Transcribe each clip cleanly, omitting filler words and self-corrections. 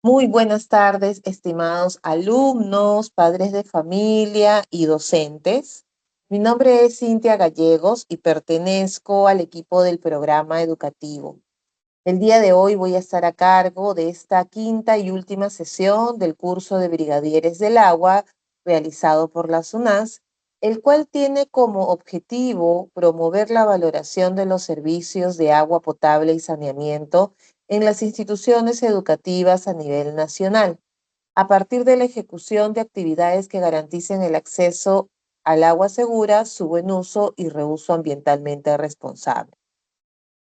Muy buenas tardes, estimados alumnos, padres de familia y docentes. Mi nombre es Cintia Gallegos y pertenezco al equipo del programa educativo. El día de hoy voy a estar a cargo de esta quinta y última sesión del curso de Brigadieres del Agua realizado por la SUNAS, el cual tiene como objetivo promover la valoración de los servicios de agua potable y saneamiento en las instituciones educativas a nivel nacional, a partir de la ejecución de actividades que garanticen el acceso al agua segura, su buen uso y reuso ambientalmente responsable.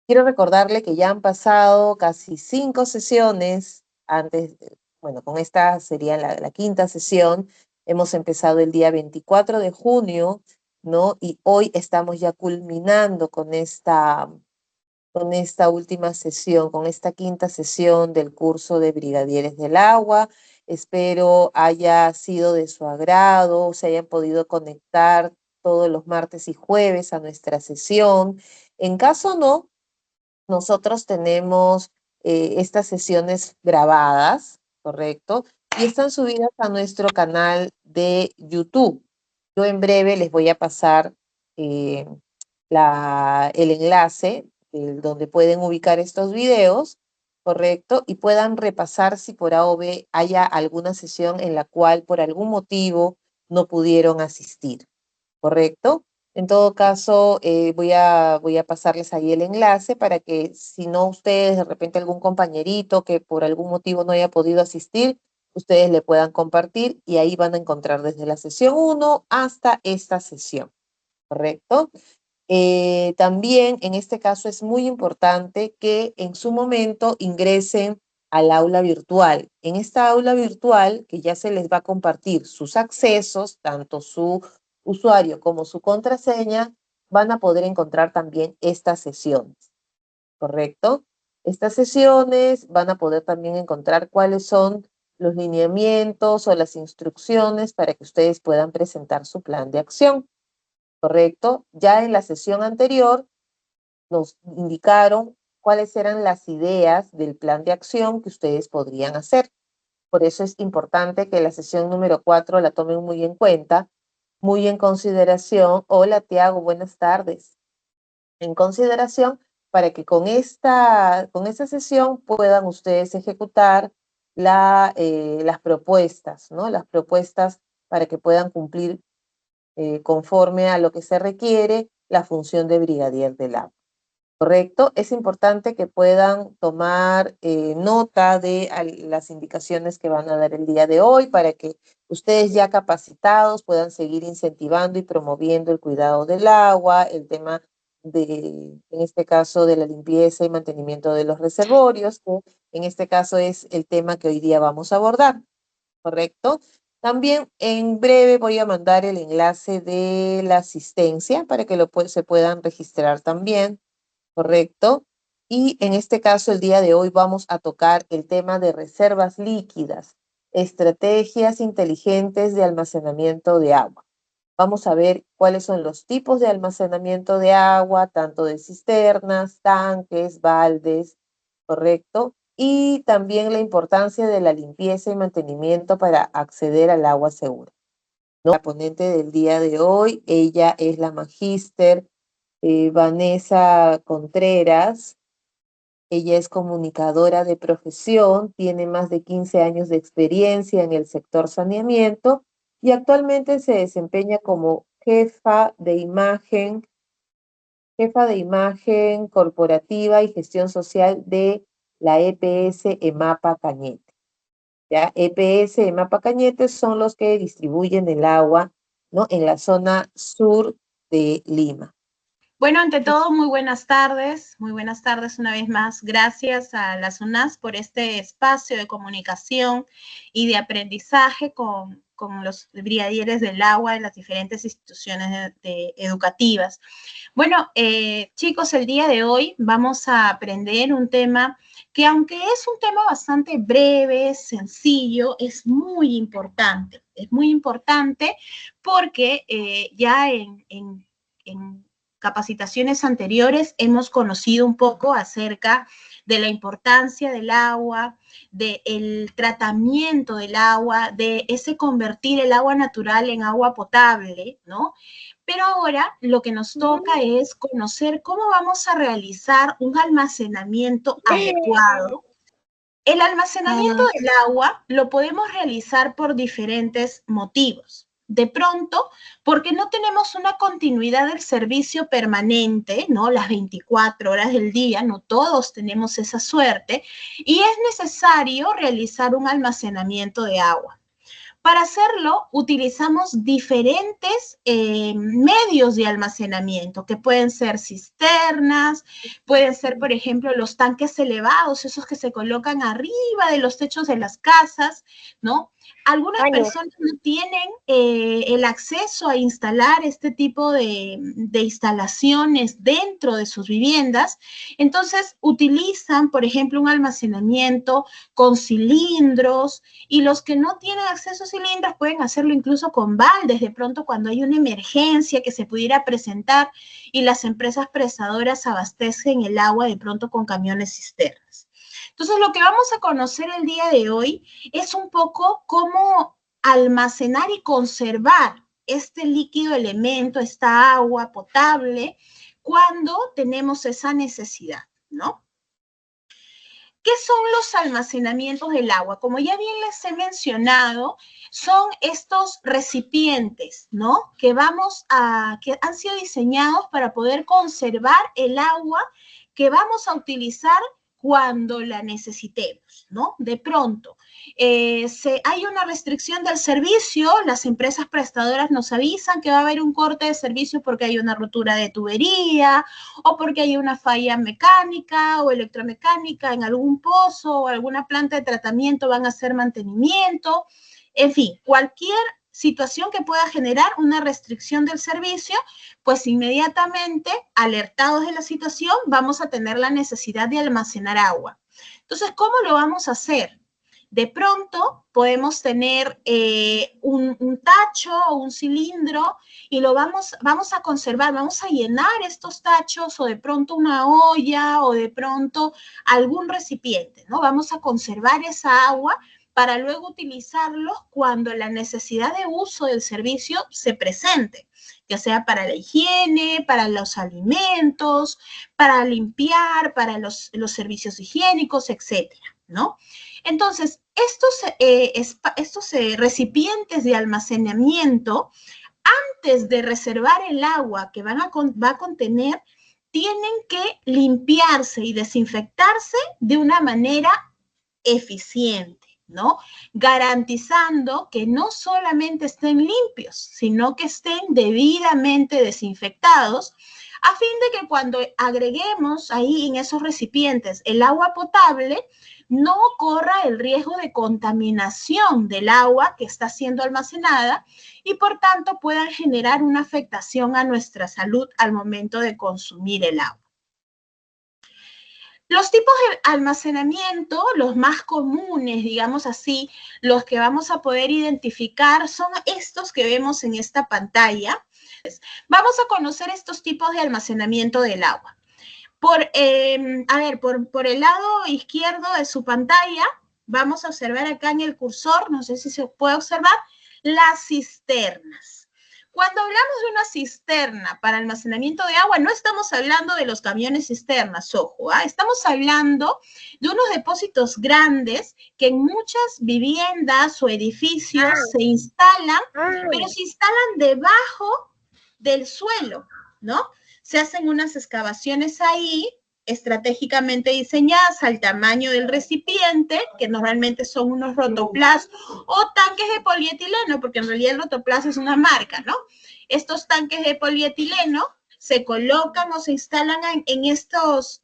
Quiero recordarle que ya han pasado casi 5 sesiones bueno, con esta sería la quinta sesión. Hemos empezado el día 24 de junio, ¿no? Y hoy estamos ya culminando con esta última sesión, con esta quinta sesión del curso de Brigadieres del Agua. Espero haya sido de su agrado, se hayan podido conectar todos los martes y jueves a nuestra sesión. En caso no, nosotros tenemos estas sesiones grabadas, ¿correcto? Y están subidas a nuestro canal de YouTube. Yo en breve les voy a pasar eh, el enlace donde pueden ubicar estos videos, ¿correcto? Y puedan repasar si por A o B haya alguna sesión en la cual por algún motivo no pudieron asistir, ¿correcto? En todo caso, voy a pasarles ahí el enlace para que si no ustedes, de repente algún compañerito que por algún motivo no haya podido asistir, ustedes le puedan compartir y ahí van a encontrar desde la sesión 1 hasta esta sesión, ¿correcto? También en este caso es muy importante que en su momento ingresen al aula virtual. En esta aula virtual que ya se les va a compartir sus accesos, tanto su usuario como su contraseña, van a poder encontrar también estas sesiones, ¿correcto? Estas sesiones van a poder también encontrar cuáles son los lineamientos o las instrucciones para que ustedes puedan presentar su plan de acción. ¿Correcto? Ya en la sesión anterior nos indicaron cuáles eran las ideas del plan de acción que ustedes podrían hacer. Por eso es importante que la sesión número 4 la tomen muy en cuenta, muy en consideración. Hola, Tiago, buenas tardes. En consideración para que con esta sesión puedan ustedes ejecutar las propuestas, ¿no? Las propuestas para que puedan cumplir conforme a lo que se requiere la función de brigadier del agua. ¿Correcto? Es importante que puedan tomar nota de las indicaciones que van a dar el día de hoy para que ustedes ya capacitados puedan seguir incentivando y promoviendo el cuidado del agua, el tema en este caso, de la limpieza y mantenimiento de los reservorios, que en este caso es el tema que hoy día vamos a abordar. ¿Correcto? También en breve voy a mandar el enlace de la asistencia para que se puedan registrar también, ¿correcto? Y en este caso, el día de hoy vamos a tocar el tema de reservas líquidas, estrategias inteligentes de almacenamiento de agua. Vamos a ver cuáles son los tipos de almacenamiento de agua, tanto de cisternas, tanques, baldes, ¿correcto? Y también la importancia de la limpieza y mantenimiento para acceder al agua segura, ¿no? La ponente del día de hoy, ella es la magíster Vanessa Contreras. Ella es comunicadora de profesión, tiene más de 15 años de experiencia en el sector saneamiento y actualmente se desempeña como jefa de imagen corporativa y gestión social de la EPS EMAPA Cañete. ¿Ya? EPS EMAPA Cañete son los que distribuyen el agua, ¿no? En la zona sur de Lima. Bueno, ante todo, muy buenas tardes una vez más. Gracias a la SUNAS por este espacio de comunicación y de aprendizaje con los brigadieres del agua de las diferentes instituciones educativas. Bueno, chicos, el día de hoy vamos a aprender un tema que, aunque es un tema bastante breve, sencillo, es muy importante. Es muy importante porque ya en capacitaciones anteriores hemos conocido un poco acerca de la importancia del agua, del tratamiento del agua, de ese convertir el agua natural en agua potable, ¿no? Pero ahora lo que nos toca es conocer cómo vamos a realizar un almacenamiento adecuado. El almacenamiento del agua lo podemos realizar por diferentes motivos. De pronto, porque no tenemos una continuidad del servicio permanente, ¿no? Las 24 horas del día, no todos tenemos esa suerte, y es necesario realizar un almacenamiento de agua. Para hacerlo, utilizamos diferentes medios de almacenamiento, que pueden ser cisternas, pueden ser, por ejemplo, los tanques elevados, esos que se colocan arriba de los techos de las casas, ¿no? Algunas personas no tienen el acceso a instalar este tipo de instalaciones dentro de sus viviendas, entonces utilizan, por ejemplo, un almacenamiento con cilindros, y los que no tienen acceso a cilindros pueden hacerlo incluso con baldes, de pronto cuando hay una emergencia que se pudiera presentar y las empresas prestadoras abastecen el agua de pronto con camiones cisternas. Entonces, lo que vamos a conocer el día de hoy es un poco cómo almacenar y conservar este líquido elemento, esta agua potable, cuando tenemos esa necesidad, ¿no? ¿Qué son los almacenamientos del agua? Como ya bien les he mencionado, son estos recipientes, ¿no? Que han sido diseñados para poder conservar el agua que vamos a utilizar cuando la necesitemos, ¿no? De pronto, hay una restricción del servicio, las empresas prestadoras nos avisan que va a haber un corte de servicio porque hay una rotura de tubería o porque hay una falla mecánica o electromecánica en algún pozo o alguna planta de tratamiento, van a hacer mantenimiento, en fin, cualquier situación que pueda generar una restricción del servicio, pues inmediatamente, alertados de la situación, vamos a tener la necesidad de almacenar agua. Entonces, ¿cómo lo vamos a hacer? De pronto podemos tener un tacho o un cilindro y lo vamos a conservar, vamos a llenar estos tachos o de pronto una olla o de pronto algún recipiente, ¿no? Vamos a conservar esa agua para luego utilizarlos cuando la necesidad de uso del servicio se presente, ya sea para la higiene, para los alimentos, para limpiar, para los servicios higiénicos, etcétera, ¿no? Entonces, estos recipientes de almacenamiento, antes de reservar el agua que va a contener, tienen que limpiarse y desinfectarse de una manera eficiente, ¿no? Garantizando que no solamente estén limpios, sino que estén debidamente desinfectados, a fin de que cuando agreguemos ahí en esos recipientes el agua potable, no corra el riesgo de contaminación del agua que está siendo almacenada y por tanto puedan generar una afectación a nuestra salud al momento de consumir el agua. Los tipos de almacenamiento, los más comunes, digamos así, los que vamos a poder identificar son estos que vemos en esta pantalla. Vamos a conocer estos tipos de almacenamiento del agua. Por el lado izquierdo de su pantalla, vamos a observar acá en el cursor, no sé si se puede observar, las cisternas. Cuando hablamos de una cisterna para almacenamiento de agua, no estamos hablando de los camiones cisternas, ojo, estamos hablando de unos depósitos grandes que en muchas viviendas o edificios se instalan, pero se instalan debajo del suelo, ¿no? Se hacen unas excavaciones ahí, estratégicamente diseñadas al tamaño del recipiente, que normalmente son unos rotoplas o tanques de polietileno, porque en realidad el rotoplas es una marca, ¿no? Estos tanques de polietileno se colocan o se instalan en estos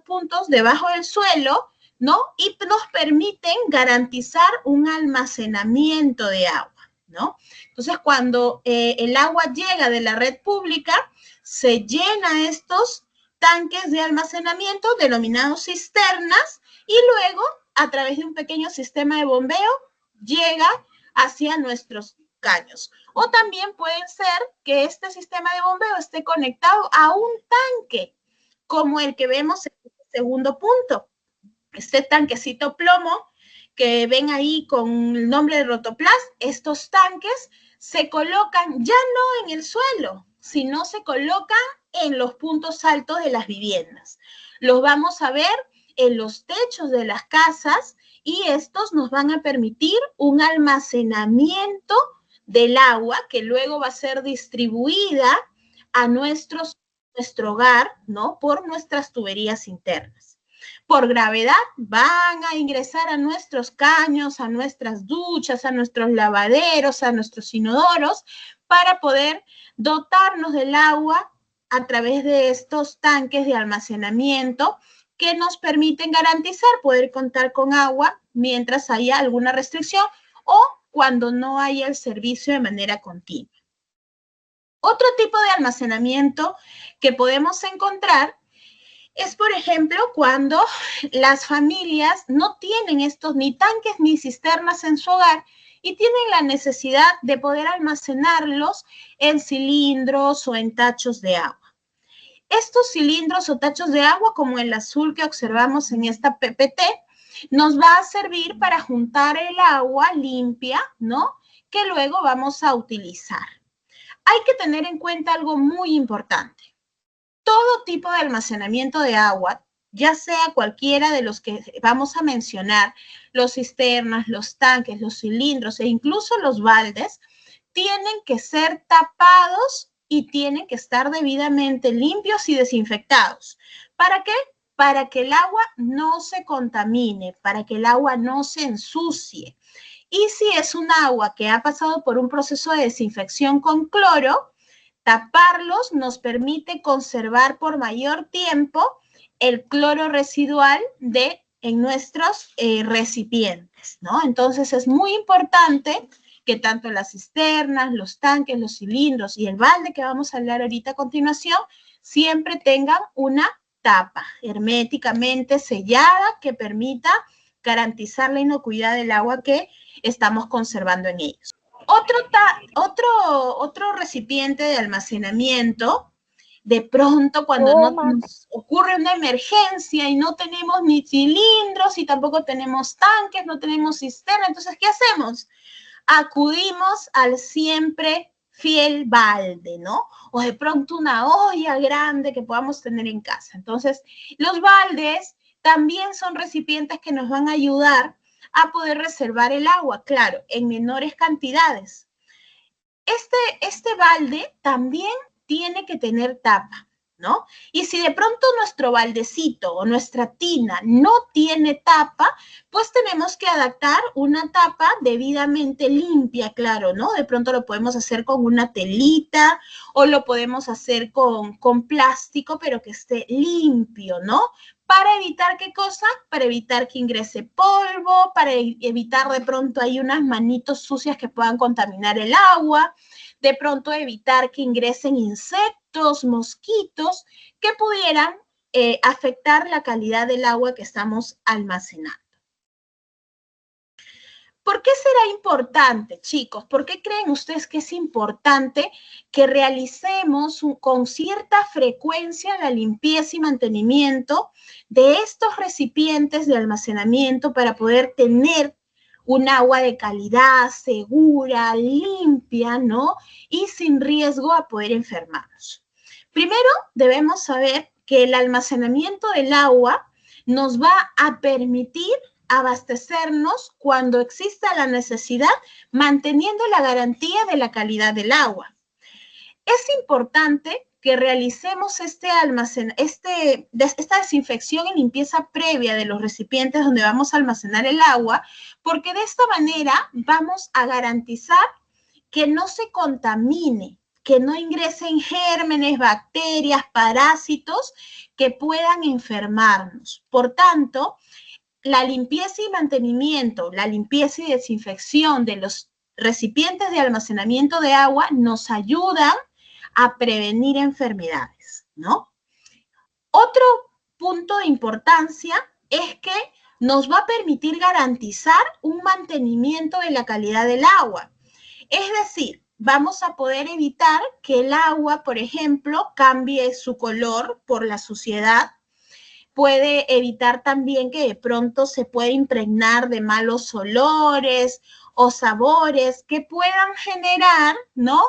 puntos debajo del suelo, ¿no? Y nos permiten garantizar un almacenamiento de agua, ¿no? Entonces, cuando el agua llega de la red pública, se llena estos tanques de almacenamiento denominados cisternas y luego, a través de un pequeño sistema de bombeo, llega hacia nuestros caños. O también puede ser que este sistema de bombeo esté conectado a un tanque, como el que vemos en el segundo punto. Este tanquecito plomo que ven ahí con el nombre de Rotoplas, estos tanques se colocan ya no en el suelo, sino se colocan en los puntos altos de las viviendas. Los vamos a ver en los techos de las casas y estos nos van a permitir un almacenamiento del agua que luego va a ser distribuida a nuestro hogar, ¿no? Por nuestras tuberías internas. Por gravedad van a ingresar a nuestros caños, a nuestras duchas, a nuestros lavaderos, a nuestros inodoros, para poder dotarnos del agua a través de estos tanques de almacenamiento que nos permiten garantizar poder contar con agua mientras haya alguna restricción o cuando no haya el servicio de manera continua. Otro tipo de almacenamiento que podemos encontrar es, por ejemplo, cuando las familias no tienen estos ni tanques ni cisternas en su hogar y tienen la necesidad de poder almacenarlos en cilindros o en tachos de agua. Estos cilindros o tachos de agua, como el azul que observamos en esta PPT, nos va a servir para juntar el agua limpia, ¿no? Que luego vamos a utilizar. Hay que tener en cuenta algo muy importante. Todo tipo de almacenamiento de agua, ya sea cualquiera de los que vamos a mencionar, los cisternas, los tanques, los cilindros e incluso los baldes, tienen que ser tapados y tienen que estar debidamente limpios y desinfectados. ¿Para qué? Para que el agua no se contamine, para que el agua no se ensucie. Y si es un agua que ha pasado por un proceso de desinfección con cloro, taparlos nos permite conservar por mayor tiempo el cloro residual en nuestros recipientes, ¿no? Entonces es muy importante que tanto las cisternas, los tanques, los cilindros y el balde que vamos a hablar ahorita a continuación siempre tengan una tapa herméticamente sellada que permita garantizar la inocuidad del agua que estamos conservando en ellos. Otro recipiente de almacenamiento, de pronto cuando nos ocurre una emergencia y no tenemos ni cilindros y tampoco tenemos tanques, no tenemos cisterna, entonces, ¿qué hacemos? Acudimos al siempre fiel balde, ¿no? O de pronto una olla grande que podamos tener en casa. Entonces, los baldes también son recipientes que nos van a ayudar a poder reservar el agua, claro, en menores cantidades. Este balde también tiene que tener tapa, ¿no? Y si de pronto nuestro baldecito o nuestra tina no tiene tapa, pues tenemos que adaptar una tapa debidamente limpia, claro, ¿no? De pronto lo podemos hacer con una telita o lo podemos hacer con plástico, pero que esté limpio, ¿no? ¿Para evitar qué cosa? Para evitar que ingrese polvo, para evitar de pronto hay unas manitos sucias que puedan contaminar el agua, de pronto evitar que ingresen insectos, mosquitos, que pudieran afectar la calidad del agua que estamos almacenando. ¿Por qué será importante, chicos? ¿Por qué creen ustedes que es importante que realicemos con cierta frecuencia la limpieza y mantenimiento de estos recipientes de almacenamiento para poder tener un agua de calidad, segura, limpia, ¿no? Y sin riesgo a poder enfermarnos? Primero, debemos saber que el almacenamiento del agua nos va a permitir abastecernos cuando exista la necesidad, manteniendo la garantía de la calidad del agua. Es importante que realicemos esta desinfección y limpieza previa de los recipientes donde vamos a almacenar el agua, porque de esta manera vamos a garantizar que no se contamine, que no ingresen gérmenes, bacterias, parásitos que puedan enfermarnos. Por tanto, la limpieza y mantenimiento, la limpieza y desinfección de los recipientes de almacenamiento de agua nos ayudan a prevenir enfermedades, ¿no? Otro punto de importancia es que nos va a permitir garantizar un mantenimiento de la calidad del agua. Es decir, vamos a poder evitar que el agua, por ejemplo, cambie su color por la suciedad. Puede evitar también que de pronto se pueda impregnar de malos olores o sabores que puedan generar, ¿no?,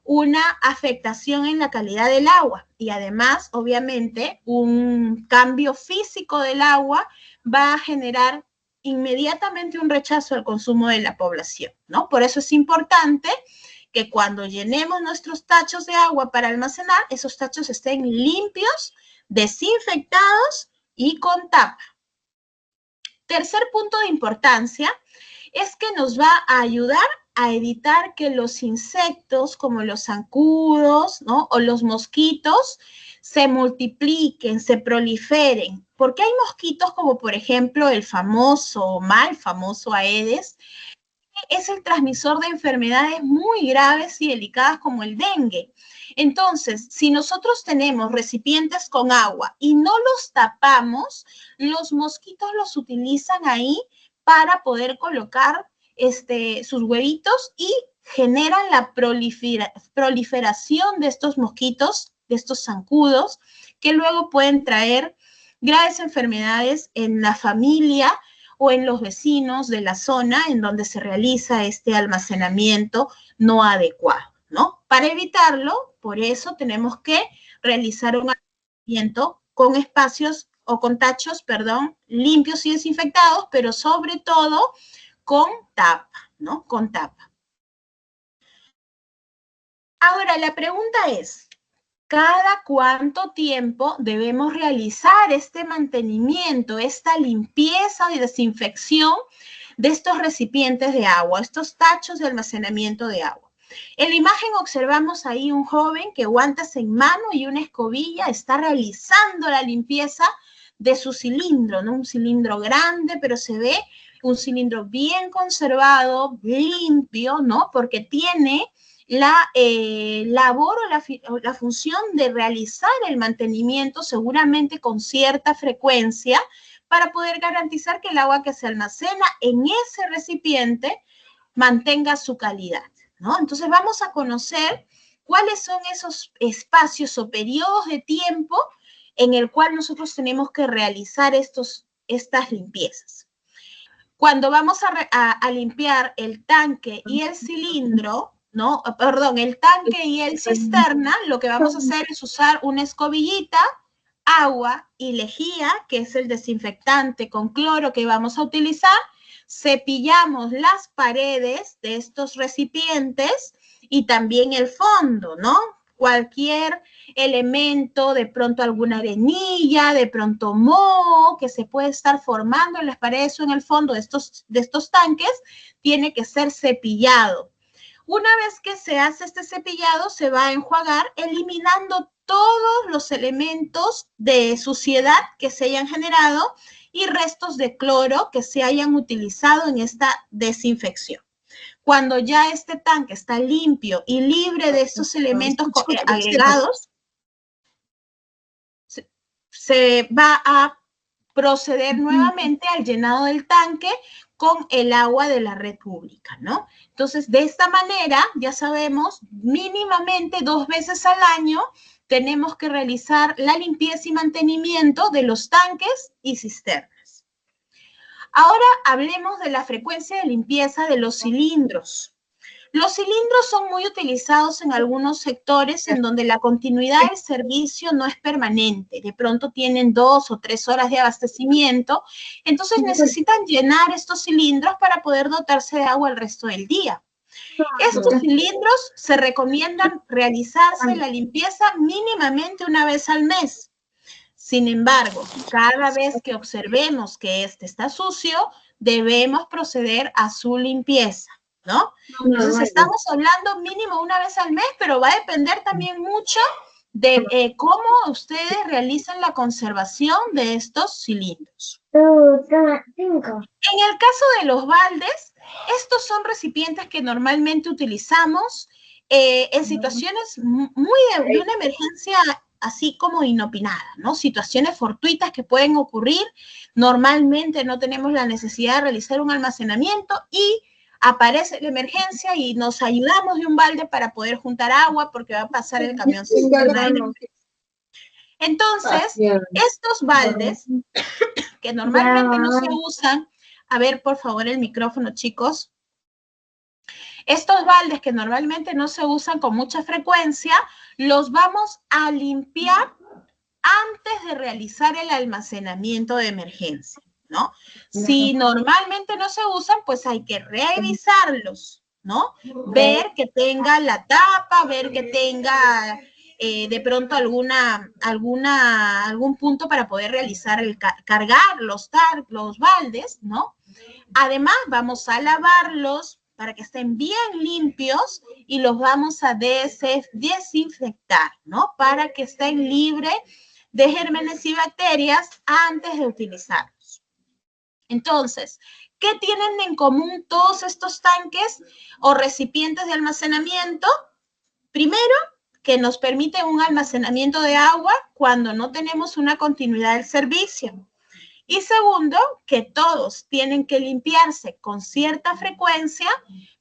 una afectación en la calidad del agua. Y además, obviamente, un cambio físico del agua va a generar inmediatamente un rechazo al consumo de la población, ¿no? Por eso es importante que cuando llenemos nuestros tachos de agua para almacenar, esos tachos estén limpios, desinfectados y con tapa. Tercer punto de importancia es que nos va a ayudar a evitar que los insectos como los zancudos, ¿no?, o los mosquitos se multipliquen, se proliferen. Porque hay mosquitos como por ejemplo el famoso, mal famoso Aedes, que es el transmisor de enfermedades muy graves y delicadas como el dengue. Entonces, si nosotros tenemos recipientes con agua y no los tapamos, los mosquitos los utilizan ahí para poder colocar sus huevitos y generan la proliferación de estos mosquitos, de estos zancudos, que luego pueden traer graves enfermedades en la familia o en los vecinos de la zona en donde se realiza este almacenamiento no adecuado, ¿no? Para evitarlo, por eso tenemos que realizar un almacenamiento con espacios o con tachos, perdón, limpios y desinfectados, pero sobre todo con tapa, ¿no? Con tapa. Ahora, la pregunta es, ¿cada cuánto tiempo debemos realizar este mantenimiento, esta limpieza y desinfección de estos recipientes de agua, estos tachos de almacenamiento de agua? En la imagen observamos ahí un joven que guantes en mano y una escobilla está realizando la limpieza de su cilindro, ¿no? Un cilindro grande, pero se ve un cilindro bien conservado, limpio, ¿no? Porque tiene la labor o la función de realizar el mantenimiento seguramente con cierta frecuencia para poder garantizar que el agua que se almacena en ese recipiente mantenga su calidad, ¿no? Entonces vamos a conocer cuáles son esos espacios o periodos de tiempo en el cual nosotros tenemos que realizar estas limpiezas. Cuando vamos a limpiar el tanque y el cilindro, ¿no? Perdón, el tanque y el cisterna, lo que vamos a hacer es usar una escobillita, agua y lejía, que es el desinfectante con cloro que vamos a utilizar. Cepillamos las paredes de estos recipientes y también el fondo, ¿no? Cualquier elemento, de pronto alguna arenilla, de pronto moho que se puede estar formando en las paredes o en el fondo de estos tanques, tiene que ser cepillado. Una vez que se hace este cepillado, se va a enjuagar eliminando todos los elementos de suciedad que se hayan generado y restos de cloro que se hayan utilizado en esta desinfección. Cuando ya este tanque está limpio y libre de estos elementos agregados, se va a proceder nuevamente al llenado del tanque con el agua de la red pública, ¿no? Entonces, de esta manera, ya sabemos, mínimamente 2 veces al año tenemos que realizar la limpieza y mantenimiento de los tanques y cisternas. Ahora hablemos de la frecuencia de limpieza de los cilindros. Los cilindros son muy utilizados en algunos sectores en donde la continuidad del servicio no es permanente. De pronto tienen 2 o 3 horas de abastecimiento, entonces necesitan llenar estos cilindros para poder dotarse de agua el resto del día. Estos cilindros se recomiendan realizarse la limpieza mínimamente una vez al mes. Sin embargo, cada vez que observemos que este está sucio, debemos proceder a su limpieza, ¿no? Entonces estamos hablando mínimo una vez al mes, pero va a depender también mucho de cómo ustedes realizan la conservación de estos cilindros. En el caso de los baldes, estos son recipientes que normalmente utilizamos en situaciones de una emergencia así como inopinada, ¿no? Situaciones fortuitas que pueden ocurrir. Normalmente no tenemos la necesidad de realizar un almacenamiento y aparece la emergencia y nos ayudamos de un balde para poder juntar agua porque va a pasar el camión cisterna. Entonces, estos baldes que normalmente no se usan, a ver, por favor, el micrófono, chicos. Estos baldes que normalmente no se usan con mucha frecuencia, los vamos a limpiar antes de realizar el almacenamiento de emergencia, ¿no? Si normalmente no se usan, pues hay que revisarlos, ¿no? Ver que tenga la tapa, ver que tenga de pronto algún punto para poder realizar cargar los baldes, ¿no? Además, vamos a lavarlos para que estén bien limpios y los vamos a desinfectar, ¿no? Para que estén libres de gérmenes y bacterias antes de utilizarlos. Entonces, ¿qué tienen en común todos estos tanques o recipientes de almacenamiento? Primero, que nos permiten un almacenamiento de agua cuando no tenemos una continuidad del servicio. Y segundo, que todos tienen que limpiarse con cierta frecuencia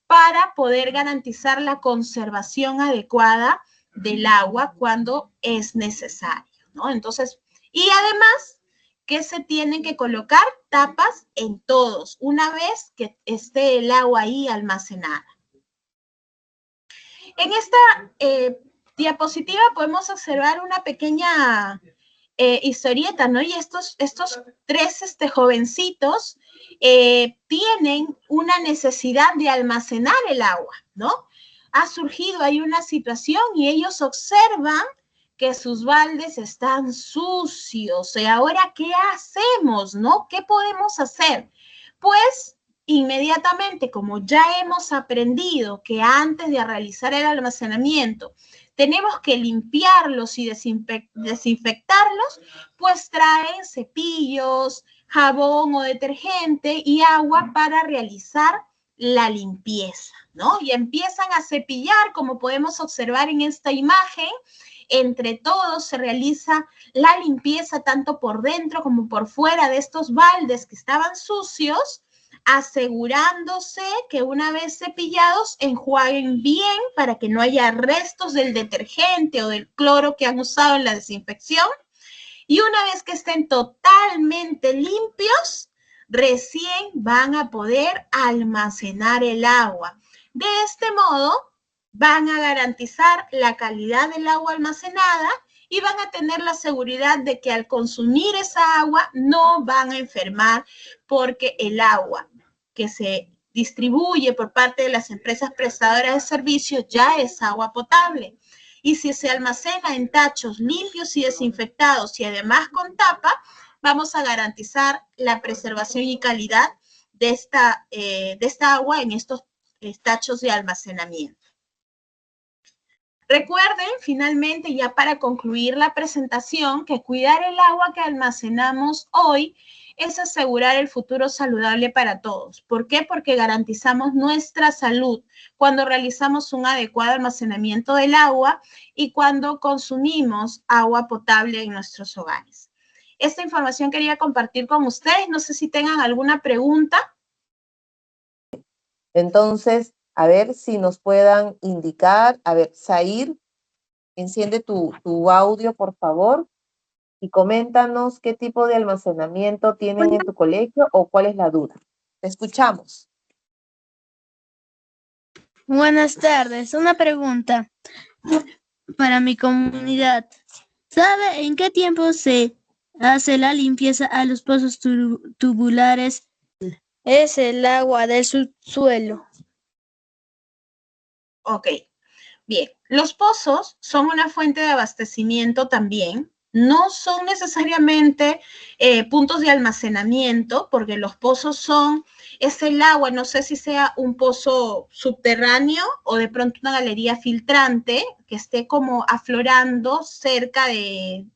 para poder garantizar la conservación adecuada del agua cuando es necesario, ¿no? Entonces, y además que se tienen que colocar tapas en todos una vez que esté el agua ahí almacenada. En esta diapositiva podemos observar una pequeña historieta, ¿no? Y estos tres jovencitos tienen una necesidad de almacenar el agua, ¿no? Ha surgido ahí una situación y ellos observan que sus baldes están sucios. ¿Y ahora qué hacemos, no? ¿Qué podemos hacer? Pues inmediatamente, como ya hemos aprendido que antes de realizar el almacenamiento tenemos que limpiarlos y desinfectarlos, pues traen cepillos, jabón o detergente y agua para realizar la limpieza, ¿no? Y empiezan a cepillar, como podemos observar en esta imagen. Entre todos se realiza la limpieza tanto por dentro como por fuera de estos baldes que estaban sucios, asegurándose que una vez cepillados enjuaguen bien para que no haya restos del detergente o del cloro que han usado en la desinfección. Y una vez que estén totalmente limpios, recién van a poder almacenar el agua. De este modo, van a garantizar la calidad del agua almacenada y van a tener la seguridad de que al consumir esa agua no van a enfermar porque el agua que se distribuye por parte de las empresas prestadoras de servicios ya es agua potable. Y si se almacena en tachos limpios y desinfectados y además con tapa, vamos a garantizar la preservación y calidad de esta agua en estos tachos de almacenamiento. Recuerden, finalmente, ya para concluir la presentación, que cuidar el agua que almacenamos hoy es asegurar el futuro saludable para todos. ¿Por qué? Porque garantizamos nuestra salud cuando realizamos un adecuado almacenamiento del agua y cuando consumimos agua potable en nuestros hogares. Esta información quería compartir con ustedes. No sé si tengan alguna pregunta. Entonces, a ver si nos puedan indicar. A ver, Zair, enciende tu audio, por favor, y coméntanos qué tipo de almacenamiento tienen en tu colegio o cuál es la duda. Te escuchamos. Buenas tardes. Una pregunta para mi comunidad. ¿Sabe en qué tiempo se hace la limpieza a los pozos tubulares? Es el agua del subsuelo. Ok, bien. Los pozos son una fuente de abastecimiento también. No son necesariamente puntos de almacenamiento, porque los pozos es el agua, no sé si sea un pozo subterráneo o de pronto una galería filtrante que esté como aflorando cerca de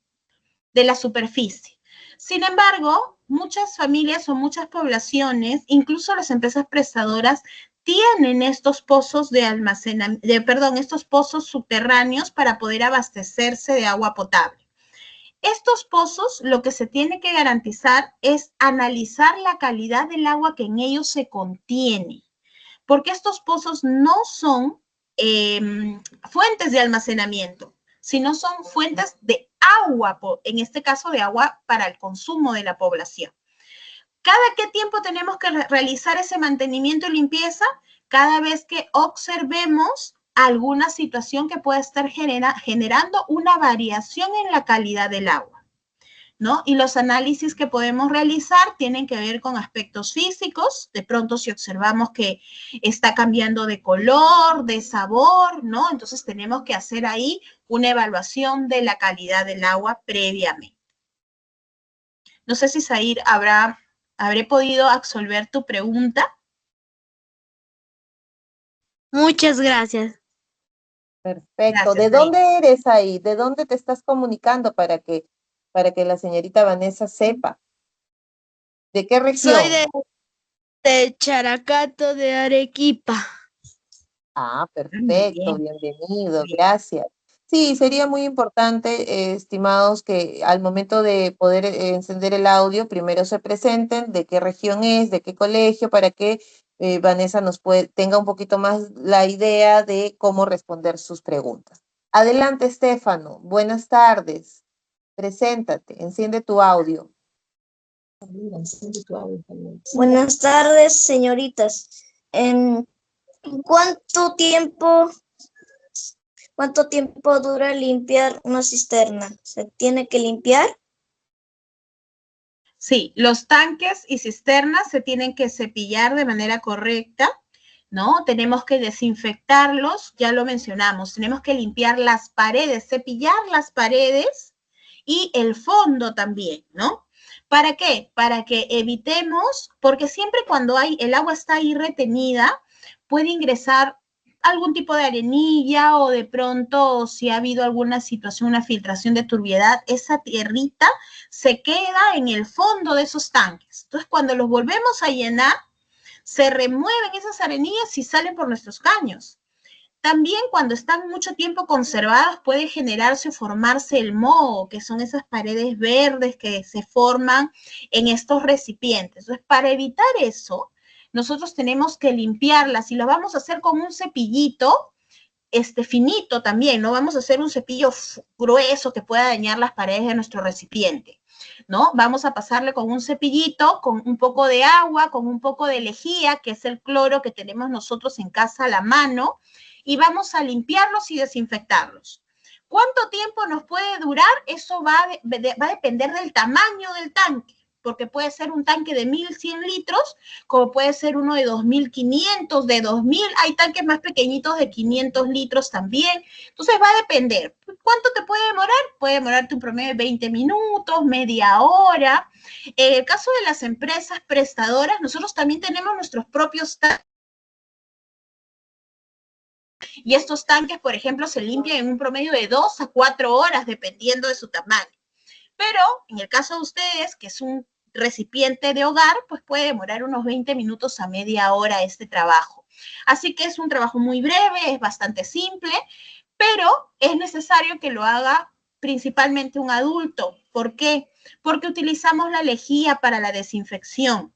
la superficie. Sin embargo, muchas familias o muchas poblaciones, incluso las empresas prestadoras, tienen estos pozos de almacenamiento, estos pozos subterráneos para poder abastecerse de agua potable. Estos pozos, lo que se tiene que garantizar es analizar la calidad del agua que en ellos se contiene, Porque estos pozos no son fuentes de almacenamiento, sino son fuentes de agua, en este caso de agua para el consumo de la población. ¿Cada qué tiempo tenemos que realizar ese mantenimiento y limpieza? Cada vez que observemos alguna situación que pueda estar generando una variación en la calidad del agua, ¿no? Y los análisis que podemos realizar tienen que ver con aspectos físicos. De pronto, si observamos que está cambiando de color, de sabor, ¿no? Entonces tenemos que hacer ahí una evaluación de la calidad del agua previamente. No sé si Zair habré podido absolver tu pregunta. Muchas gracias. Perfecto. Gracias, ¿De Zair. dónde eres ahí? ¿De dónde te estás comunicando para que la señorita Vanessa sepa? ¿De qué región? Soy de Characato, de Arequipa. Ah, Muy perfecto, bien. bienvenido, Bien. gracias. Sí, sería muy importante, estimados, que al momento de poder encender el audio, primero se presenten, de qué región es, de qué colegio, para que Vanessa tenga un poquito más la idea de cómo responder sus preguntas. Adelante, Estefano, buenas tardes. Preséntate, enciende tu audio. Buenas tardes, señoritas. ¿En cuánto tiempo dura limpiar una cisterna? ¿Se tiene que limpiar? Sí, los tanques y cisternas se tienen que cepillar de manera correcta, ¿no? Tenemos que desinfectarlos, ya lo mencionamos, tenemos que limpiar las paredes, cepillar las paredes y el fondo también, ¿no? ¿Para qué? Para que evitemos, porque siempre cuando el agua está ahí retenida, puede ingresar algún tipo de arenilla o de pronto si ha habido alguna situación, una filtración de turbiedad, esa tierrita se queda en el fondo de esos tanques. Entonces, cuando los volvemos a llenar, se remueven esas arenillas y salen por nuestros caños. También cuando están mucho tiempo conservadas puede generarse o formarse el moho, que son esas paredes verdes que se forman en estos recipientes. Entonces, para evitar eso, nosotros tenemos que limpiarlas y lo vamos a hacer con un cepillito finito también, no vamos a hacer un cepillo grueso que pueda dañar las paredes de nuestro recipiente, ¿no? Vamos a pasarle con un cepillito, con un poco de agua, con un poco de lejía, que es el cloro que tenemos nosotros en casa a la mano, y vamos a limpiarlos y desinfectarlos. ¿Cuánto tiempo nos puede durar? Eso va a depender del tamaño del tanque, porque puede ser un tanque de 1.100 litros, como puede ser uno de 2.500, de 2.000, hay tanques más pequeñitos de 500 litros también. Entonces va a depender. ¿Cuánto te puede demorar? Puede demorarte un promedio de 20 minutos, media hora. En el caso de las empresas prestadoras, nosotros también tenemos nuestros propios tanques. Y estos tanques, por ejemplo, se limpian en un promedio de 2 a 4 horas, dependiendo de su tamaño. Pero en el caso de ustedes, que es un recipiente de hogar, pues puede demorar unos 20 minutos a media hora este trabajo. Así que es un trabajo muy breve, es bastante simple, pero es necesario que lo haga principalmente un adulto. ¿Por qué? Porque utilizamos la lejía para la desinfección.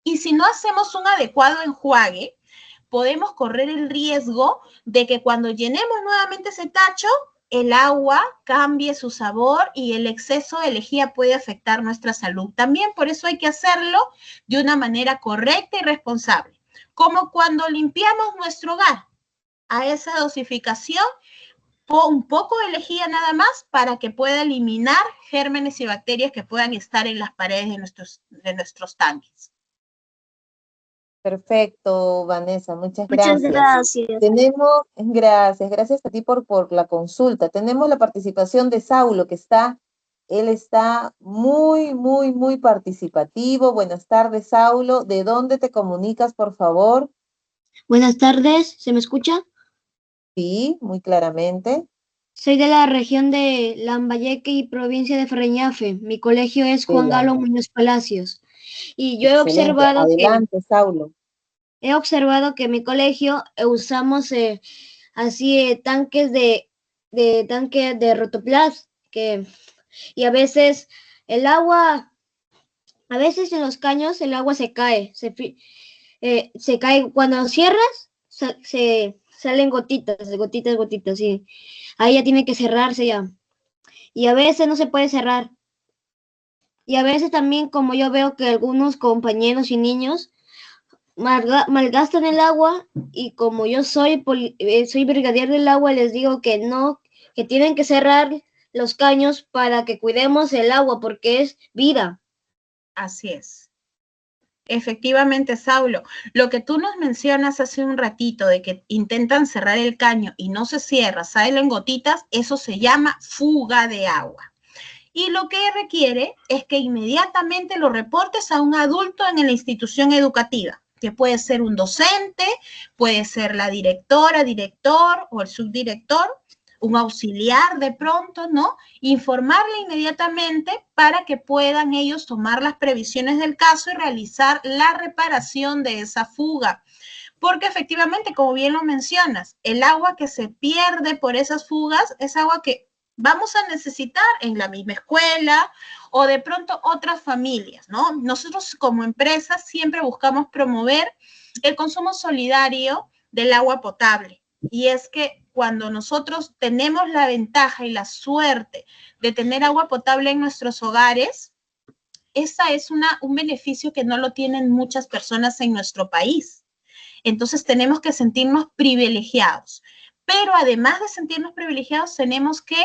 Y si no hacemos un adecuado enjuague, podemos correr el riesgo de que cuando llenemos nuevamente ese tacho, el agua cambie su sabor y el exceso de lejía puede afectar nuestra salud. También por eso hay que hacerlo de una manera correcta y responsable. Como cuando limpiamos nuestro hogar, a esa dosificación, un poco de lejía nada más para que pueda eliminar gérmenes y bacterias que puedan estar en las paredes de nuestros tanques. Perfecto, Vanessa, muchas Muchas gracias. gracias. Gracias a ti por la consulta. Tenemos la participación de Saulo, él está muy, muy, muy participativo. Buenas tardes, Saulo. ¿De dónde te comunicas, por favor? Buenas tardes, ¿se me escucha? Sí, muy claramente. Soy de la región de Lambayeque y provincia de Ferreñafe. Mi colegio es De Juan la- Galo Muñoz Palacios. Y yo Excelente. Adelante, Saulo. he observado que en mi colegio usamos así tanques de tanque de rotoplas y a veces el agua, a veces en los caños el agua se cae, se cae, cuando cierras, se salen gotitas, gotitas, gotitas, sí. Ahí ya tiene que cerrarse ya. Y a veces no se puede cerrar. Y a veces también, como yo veo que algunos compañeros y niños malgastan el agua, y como yo soy brigadier del agua, les digo que no, que tienen que cerrar los caños para que cuidemos el agua, porque es vida. Así es. Efectivamente, Saulo, lo que tú nos mencionas hace un ratito de que intentan cerrar el caño y no se cierra, salen gotitas, eso se llama fuga de agua. Y lo que requiere es que inmediatamente lo reportes a un adulto en la institución educativa, que puede ser un docente, puede ser la directora, director o el subdirector, un auxiliar de pronto, ¿no? Informarle inmediatamente para que puedan ellos tomar las previsiones del caso y realizar la reparación de esa fuga. Porque efectivamente, como bien lo mencionas, el agua que se pierde por esas fugas es agua que vamos a necesitar en la misma escuela o de pronto otras familias, ¿no? Nosotros como empresa siempre buscamos promover el consumo solidario del agua potable. Y es que cuando nosotros tenemos la ventaja y la suerte de tener agua potable en nuestros hogares, esa es un beneficio que no lo tienen muchas personas en nuestro país. Entonces tenemos que sentirnos privilegiados. Pero además de sentirnos privilegiados, tenemos que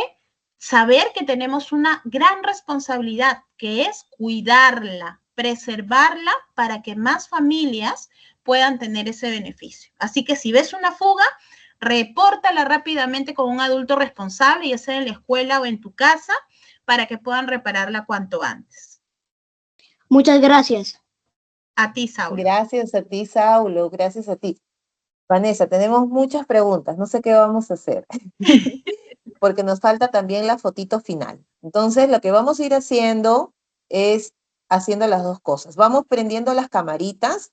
saber que tenemos una gran responsabilidad, que es cuidarla, preservarla para que más familias puedan tener ese beneficio. Así que si ves una fuga, repórtala rápidamente con un adulto responsable, ya sea en la escuela o en tu casa, para que puedan repararla cuanto antes. Muchas gracias. A ti, Saulo. Gracias a ti, Saulo, gracias a ti. Vanessa, tenemos muchas preguntas, no sé qué vamos a hacer, porque nos falta también la fotito final. Entonces, lo que vamos a ir haciendo es haciendo las dos cosas. Vamos prendiendo las camaritas,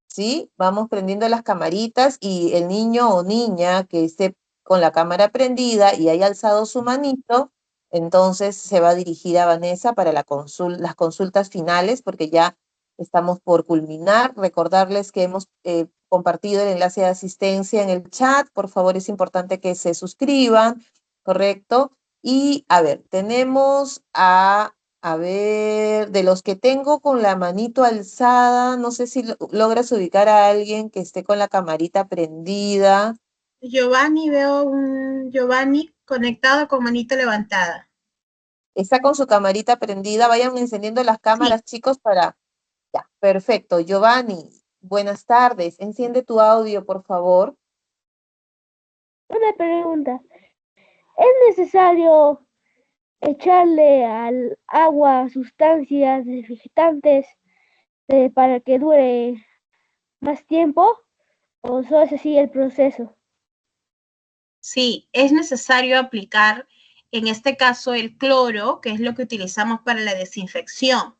¿sí? Vamos prendiendo las camaritas y el niño o niña que esté con la cámara prendida y haya alzado su manito, entonces se va a dirigir a Vanessa para las consultas finales, porque ya estamos por culminar. Recordarles que hemos compartido el enlace de asistencia en el chat. Por favor, es importante que se suscriban, ¿correcto? Y a ver, tenemos a ver, de los que tengo con la manito alzada, no sé si logras ubicar a alguien que esté con la camarita prendida. Giovanni, veo un Giovanni conectado con manito levantada. Está con su camarita prendida. Vayan encendiendo las cámaras, chicos, para... Ya, perfecto. Giovanni, buenas tardes. Enciende tu audio, por favor. Una pregunta. ¿Es necesario echarle al agua sustancias desinfectantes para que dure más tiempo o solo es así el proceso? Sí, es necesario aplicar, en este caso, el cloro, que es lo que utilizamos para la desinfección,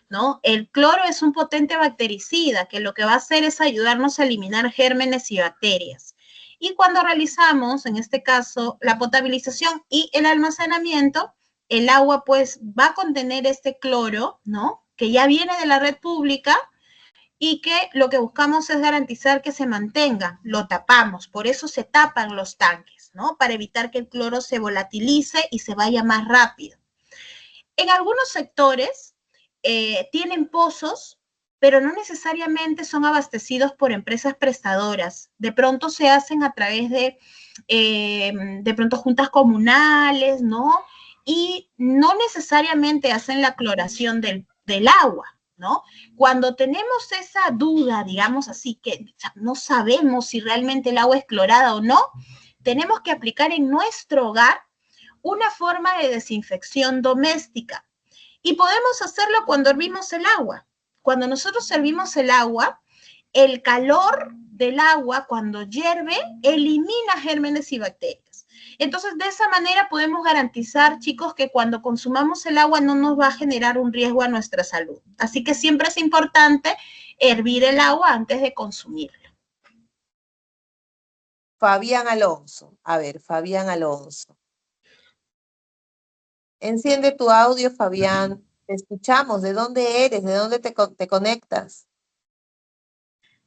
¿no? El cloro es un potente bactericida que lo que va a hacer es ayudarnos a eliminar gérmenes y bacterias. Y cuando realizamos, en este caso, la potabilización y el almacenamiento, el agua pues va a contener este cloro, ¿no? Que ya viene de la red pública y que lo que buscamos es garantizar que se mantenga, lo tapamos, por eso se tapan los tanques, ¿no? Para evitar que el cloro se volatilice y se vaya más rápido. En algunos sectores tienen pozos, pero no necesariamente son abastecidos por empresas prestadoras. De pronto se hacen a través de pronto juntas comunales, ¿no? Y no necesariamente hacen la cloración del agua, ¿no? Cuando tenemos esa duda, digamos así, que no sabemos si realmente el agua es clorada o no, tenemos que aplicar en nuestro hogar una forma de desinfección doméstica. Y podemos hacerlo cuando hervimos el agua. Cuando nosotros servimos el agua, el calor del agua, cuando hierve, elimina gérmenes y bacterias. Entonces, de esa manera podemos garantizar, chicos, que cuando consumamos el agua no nos va a generar un riesgo a nuestra salud. Así que siempre es importante hervir el agua antes de consumirlo. Fabián Alonso. A ver, Fabián Alonso. Enciende tu audio, Fabián. Te escuchamos. ¿De dónde eres? ¿De dónde te conectas?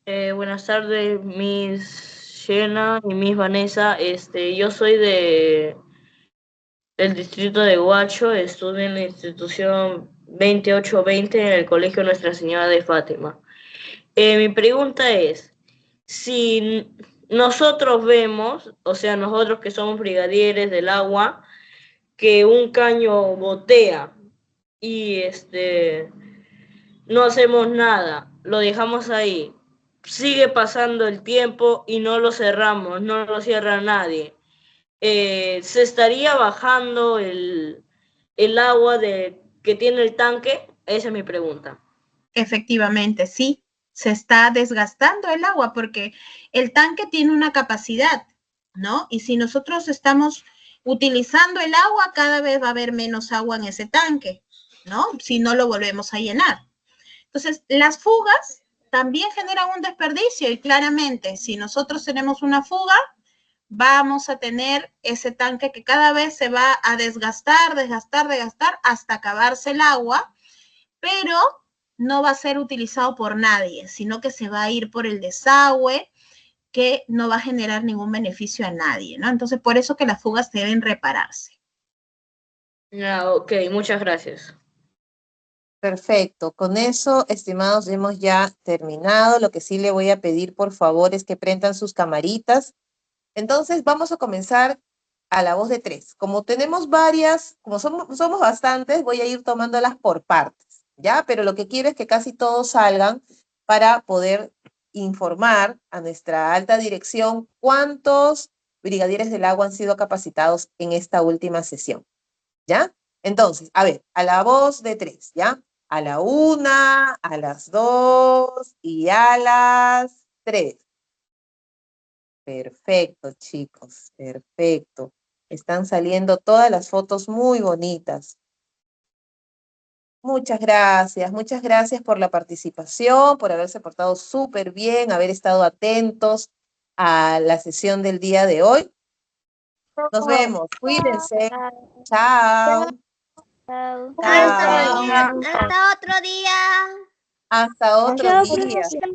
Buenas tardes, Miss Shena y Miss Vanessa. Yo soy del distrito de Huacho, estudio en la institución 2820 en el Colegio Nuestra Señora de Fátima. Mi pregunta es, si nosotros vemos, o sea, nosotros que somos brigadieres del agua, que un caño botea y no hacemos nada, lo dejamos ahí, sigue pasando el tiempo y no lo cerramos, no lo cierra nadie. ¿Se estaría bajando el agua que tiene el tanque? Esa es mi pregunta. Efectivamente, sí, se está desgastando el agua porque el tanque tiene una capacidad, ¿no? Y si nosotros estamos utilizando el agua, cada vez va a haber menos agua en ese tanque, ¿no? Si no lo volvemos a llenar. Entonces, las fugas también generan un desperdicio y claramente, si nosotros tenemos una fuga, vamos a tener ese tanque que cada vez se va a desgastar hasta acabarse el agua, pero no va a ser utilizado por nadie, sino que se va a ir por el desagüe, que no va a generar ningún beneficio a nadie, ¿no? Entonces, por eso que las fugas deben repararse. Ok, muchas gracias. Perfecto. Con eso, estimados, hemos ya terminado. Lo que sí le voy a pedir, por favor, es que prendan sus camaritas. Entonces, vamos a comenzar a la voz de 3. Como tenemos varias, como somos bastantes, voy a ir tomándolas por partes, ¿ya? Pero lo que quiero es que casi todos salgan para poder informar a nuestra alta dirección cuántos brigadieres del agua han sido capacitados en esta última sesión, ¿ya? Entonces, a ver, a la voz de 3, ¿ya? A la 1, a las 2 y a las 3. Perfecto, chicos, perfecto. Están saliendo todas las fotos muy bonitas. Muchas gracias por la participación, por haberse portado súper bien, haber estado atentos a la sesión del día de hoy. Nos vemos, cuídense. Chao. Chao. Hasta otro día. Hasta otro Chao, día. profesor.